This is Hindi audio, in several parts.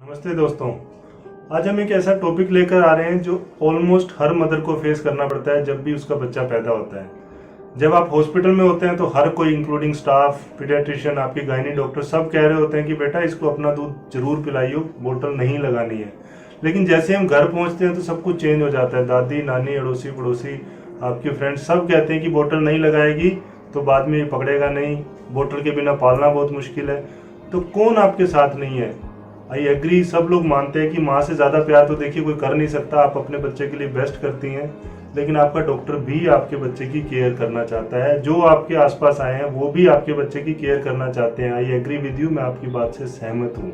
नमस्ते दोस्तों। आज हम एक ऐसा टॉपिक लेकर आ रहे हैं जो ऑलमोस्ट हर मदर को फेस करना पड़ता है जब भी उसका बच्चा पैदा होता है। जब आप हॉस्पिटल में होते हैं तो हर कोई इंक्लूडिंग स्टाफ, पीडियाट्रिशियन, आपकी गायनी डॉक्टर सब कह रहे होते हैं कि बेटा इसको अपना दूध जरूर पिलाइयो, बोतल नहीं लगानी है। लेकिन जैसे हम घर पहुंचते हैं तो सब कुछ चेंज हो जाता है। दादी, नानी, अड़ोसी पड़ोसी, आपके फ्रेंड्स सब कहते हैं कि बोतल नहीं लगाएगी तो बाद में ये पकड़ेगा नहीं, बोतल के बिना पालना बहुत मुश्किल है। तो कौन आपके साथ नहीं है? आई एग्री, सब लोग मानते हैं कि माँ से ज़्यादा प्यार तो देखिए कोई कर नहीं सकता। आप अपने बच्चे के लिए बेस्ट करती हैं, लेकिन आपका डॉक्टर भी आपके बच्चे की केयर करना चाहता है। जो आपके आसपास आए हैं वो भी आपके बच्चे की केयर करना चाहते हैं। आई एग्री विद यू, मैं आपकी बात से सहमत हूँ।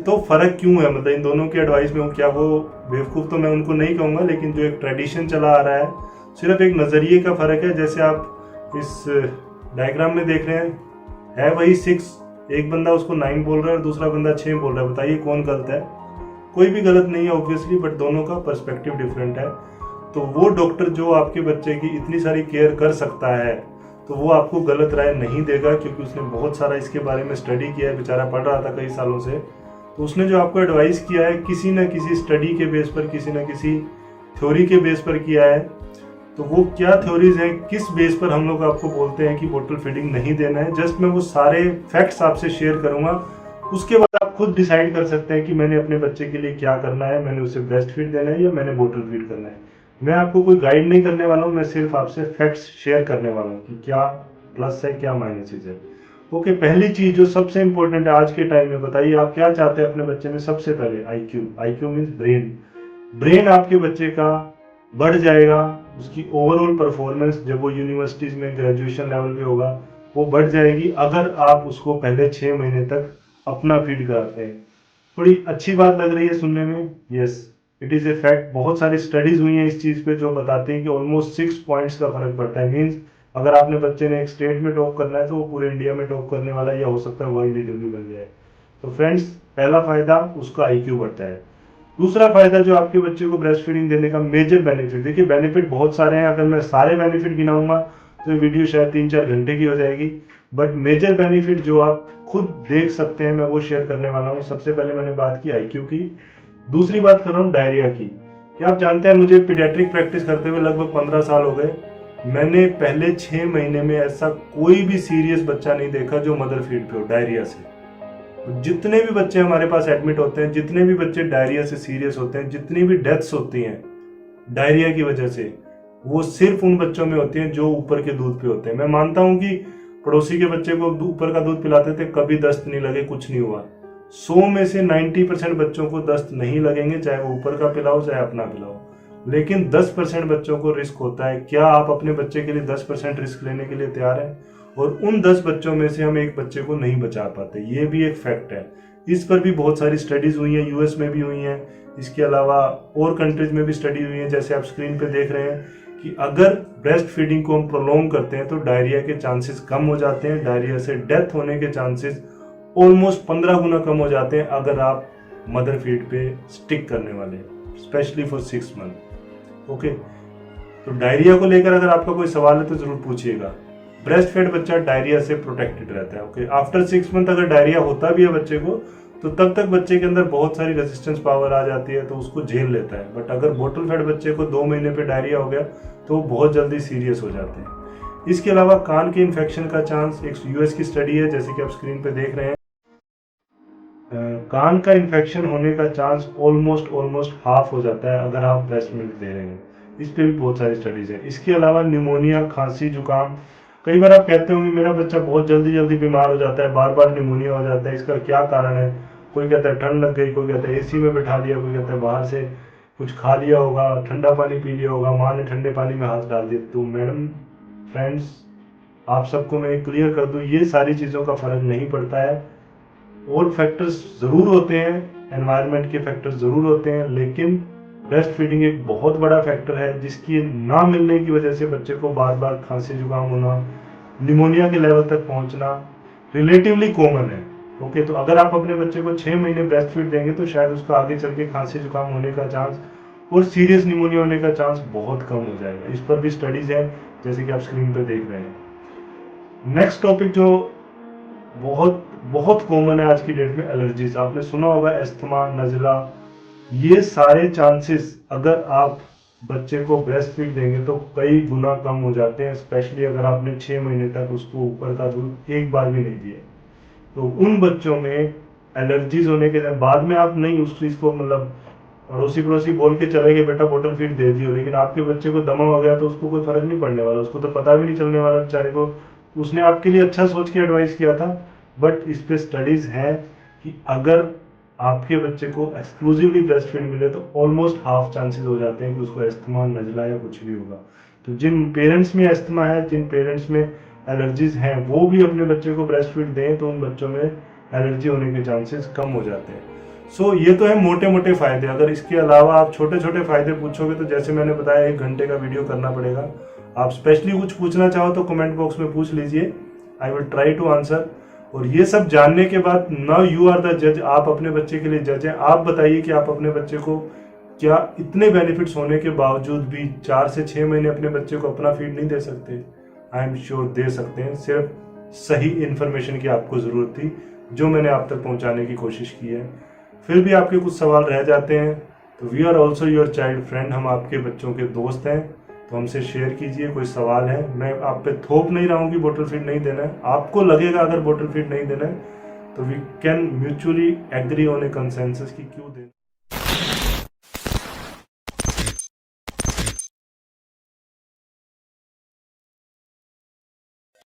तो फर्क क्यों है? मतलब इन दोनों की एडवाइस में क्या वो बेवकूफ़ तो मैं उनको नहीं कहूँगा, लेकिन जो एक ट्रेडिशन चला आ रहा है, सिर्फ एक नज़रिए का फ़र्क है। जैसे आप इस डायग्राम में देख रहे हैं, है वही 6, एक बंदा उसको 9 बोल रहा है और दूसरा बंदा 6 बोल रहा है। बताइए कौन गलत है? कोई भी गलत नहीं है ऑब्वियसली, बट दोनों का पर्सपेक्टिव डिफरेंट है। तो वो डॉक्टर जो आपके बच्चे की इतनी सारी केयर कर सकता है तो वो आपको गलत राय नहीं देगा, क्योंकि उसने बहुत सारा इसके बारे में स्टडी किया है। बेचारा पढ़ रहा था कई सालों से, तो उसने जो आपको एडवाइस किया है किसी न किसी स्टडी के बेस पर, किसी न किसी थ्योरी के बेस पर किया है। तो वो क्या थ्योरीज हैं, किस बेस पर हम लोग आपको बोलते हैं कि बोतल फीडिंग नहीं देना है, जस्ट मैं वो सारे फैक्ट्स आपसे शेयर करूंगा। उसके बाद आप खुद डिसाइड कर सकते हैं कि मैंने अपने बच्चे के लिए क्या करना है, मैंने उसे ब्रेस्ट फीड देना है या मैंने बोतल फीड करना है। मैं आपको कोई गाइड नहीं करने वाला हूँ, मैं सिर्फ आपसे फैक्ट्स शेयर करने वाला हूँ कि क्या प्लस है क्या माइनसेज है। ओके, पहली चीज जो सबसे इंपॉर्टेंट है आज के टाइम में, बताइए आप क्या चाहते हैं अपने बच्चे में? सबसे पहले IQ. IQ means brain. Brain आपके बच्चे का बढ़ जाएगा, उसकी ओवरऑल परफॉर्मेंस जब वो यूनिवर्सिटीज में ग्रेजुएशन लेवल पे होगा वो बढ़ जाएगी, अगर आप उसको पहले 6 महीने तक अपना फीड कराते हैं। थोड़ी अच्छी बात लग रही है सुनने में? Yes, it is a fact. बहुत सारी स्टडीज हुई हैं इस चीज़ पे जो बताती हैं कि ऑलमोस्ट 6 पॉइंट्स का फर्क पड़ता है। मीन्स अगर आपने बच्चे ने एक स्टेट में टॉप करना है तो वो पूरे इंडिया में टॉप करने वाला, या हो सकता है वर्ल्ड लीडर भी बन जाए। तो फ्रेंड्स, पहला फायदा उसका आईक्यू बढ़ता है। दूसरा फायदा जो आपके बच्चे को ब्रेस्ट फीडिंग देने का मेजर बेनिफिट, देखिए बेनिफिट बहुत सारे हैं, अगर मैं सारे बेनिफिट गिनाऊंगा तो वीडियो शायद 3-4 घंटे की हो जाएगी। बट मेजर बेनिफिट जो आप खुद देख सकते हैं मैं वो शेयर करने वाला हूँ। सबसे पहले मैंने बात की आईक्यू की, दूसरी बात कर रहा हूँ डायरिया की। क्या आप जानते हैं, मुझे पीडियाट्रिक प्रैक्टिस करते हुए लगभग 15 साल हो गए, मैंने पहले 6 महीने में ऐसा कोई भी सीरियस बच्चा नहीं देखा जो मदर फीड पे हो डायरिया से। जितने भी बच्चे हमारे पास एडमिट होते हैं, जितने भी बच्चे डायरिया से सीरियस होते हैं, जितनी भी डेथ्स होती हैं डायरिया की वजह से, वो सिर्फ उन बच्चों में होती हैं जो ऊपर के दूध पे होते हैं। मैं मानता हूं कि पड़ोसी के बच्चे को ऊपर का दूध पिलाते थे, कभी दस्त नहीं लगे, कुछ नहीं हुआ। 100 में से 90% बच्चों को दस्त नहीं लगेंगे, चाहे वो ऊपर का पिलाओ चाहे अपना पिलाओ। लेकिन 10% बच्चों को रिस्क होता है। क्या आप अपने बच्चे के लिए 10% रिस्क लेने के लिए तैयार हैं? और उन 10 बच्चों में से हम एक बच्चे को नहीं बचा पाते, ये भी एक फैक्ट है। इस पर भी बहुत सारी स्टडीज हुई हैं, यूएस में भी हुई हैं, इसके अलावा और कंट्रीज में भी स्टडी हुई है। जैसे आप स्क्रीन पे देख रहे हैं कि अगर ब्रेस्ट फीडिंग को हम प्रोलॉन्ग करते हैं तो डायरिया के चांसेस कम हो जाते हैं, डायरिया से डेथ होने के चांसेस ऑलमोस्ट 15 गुना कम हो जाते हैं अगर आप मदर फीड पे स्टिक करने वाले, स्पेशली फॉर 6 मंथ। ओके, तो डायरिया को लेकर अगर आपका कोई सवाल है तो जरूर पूछिएगा। ब्रेस्ट फेड बच्चा डायरिया से प्रोटेक्टेड रहता है। ओके, आफ्टर 6 मंथ अगर डायरिया होता भी है बच्चे को तो तब तक बच्चे के अंदर बहुत सारी रेजिस्टेंस पावर आ जाती है, तो उसको झेल लेता है। बट अगर बोतल फेड बच्चे को 2 महीने पे डायरिया हो गया तो वो बहुत जल्दी सीरियस हो जाते हैं। इसके अलावा कान के इन्फेक्शन का चांस, एक यूएस की स्टडी है जैसे कि आप स्क्रीन पे देख रहे हैं, कान का इन्फेक्शन होने का चांस ऑलमोस्ट हाफ हो जाता है अगर आप ब्रेस्ट मिल्क दे रहे हैं। इस पे भी बहुत सारी स्टडीज है। इसके अलावा निमोनिया, खांसी, जुकाम, कई बार आप कहते होंगे मेरा बच्चा बहुत जल्दी जल्दी बीमार हो जाता है, बार बार निमोनिया हो जाता है, इसका क्या कारण है? कोई कहता है ठंड लग गई, कोई कहता है एसी में बैठा दिया, कोई कहता है बाहर से कुछ खा लिया होगा, ठंडा पानी पी लिया होगा, माँ ने ठंडे पानी में हाथ डाल दिया। तो मैडम, फ्रेंड्स, आप सबको मैं क्लियर कर दूं, ये सारी चीज़ों का फर्क नहीं पड़ता है। और फैक्टर्स ज़रूर होते हैं, एनवायरनमेंट के फैक्टर्स ज़रूर होते हैं, लेकिन ब्रेस्ट फीडिंग एक बहुत बड़ा फैक्टर है जिसकी ना मिलने की वजह से बच्चे को बार बार खांसी जुकाम होना, निमोनिया के लेवल तक पहुंचना रिलेटिवली कॉमन है। ओके, तो अगर आप अपने बच्चे को 6 महीने ब्रेस्ट फीड देंगे तो शायद उसका आगे चल के खांसी जुकाम होने का चांस और सीरियस निमोनिया होने का चांस बहुत कम हो जाएगा। इस पर भी स्टडीज है जैसे कि आप स्क्रीन पर देख रहे हैं। नेक्स्ट टॉपिक जो बहुत बहुत कॉमन है आज की डेट में एलर्जीज। आपने सुना होगा अस्थमा, नज़ला, ये सारे चांसेस अगर आप बच्चे को ब्रेस्ट फीड देंगे तो कई गुना कम हो जाते हैं, स्पेशली अगर आपने 6 महीने तक उसको ऊपर का दूध एक बार भी नहीं दिया। तो उन बच्चों में एलर्जीज होने के बाद में आप नहीं उस चीज़ को मतलब अड़ोसी पड़ोसी बोल के चले गए बेटा बोतल फीड दे दियो, लेकिन आपके बच्चे को दमा हो गया तो उसको कोई फर्क नहीं पड़ने वाला, उसको तो पता भी नहीं चलने वाला बेचारे को। उसने आपके लिए अच्छा सोच के एडवाइस किया था, बट इस पे स्टडीज हैं कि अगर आपके बच्चे को एक्सक्लूसिवली ब्रेस्ट फीड मिले तो ऑलमोस्ट हाफ चांसेस हो जाते हैं कि उसको अस्थमा, नज़ला या कुछ भी होगा। तो जिन पेरेंट्स में अस्थमा है, जिन पेरेंट्स में एलर्जीज हैं, वो भी अपने बच्चे को ब्रेस्ट फीड दें तो उन बच्चों में एलर्जी होने के चांसेस कम हो जाते हैं। सो ये तो है मोटे मोटे फायदे। अगर इसके अलावा आप छोटे छोटे फायदे पूछोगे तो जैसे मैंने बताया 1 घंटे का वीडियो करना पड़ेगा। आप स्पेशली कुछ पूछना चाहो तो कमेंट बॉक्स में पूछ लीजिए, I will try to answer. और ये सब जानने के बाद नाउ यू आर द जज, आप अपने बच्चे के लिए जज हैं। आप बताइए कि आप अपने बच्चे को क्या इतने बेनिफिट्स होने के बावजूद भी 4 से 6 महीने अपने बच्चे को अपना फीड नहीं दे सकते? आई एम श्योर दे सकते हैं, सिर्फ सही इन्फॉर्मेशन की आपको ज़रूरत थी जो मैंने आप तक पहुंचाने की कोशिश की है। फिर भी आपके कुछ सवाल रह जाते हैं तो we are also your child friend, हम आपके बच्चों के दोस्त हैं, तो हमसे शेयर कीजिए। कोई सवाल है, मैं आप पे थोप नहीं रहा हूँ कि बोतल फीड नहीं देना है। आपको लगेगा अगर बोतल फीड नहीं देना है तो we can mutually agree on a consensus कि क्यों देना।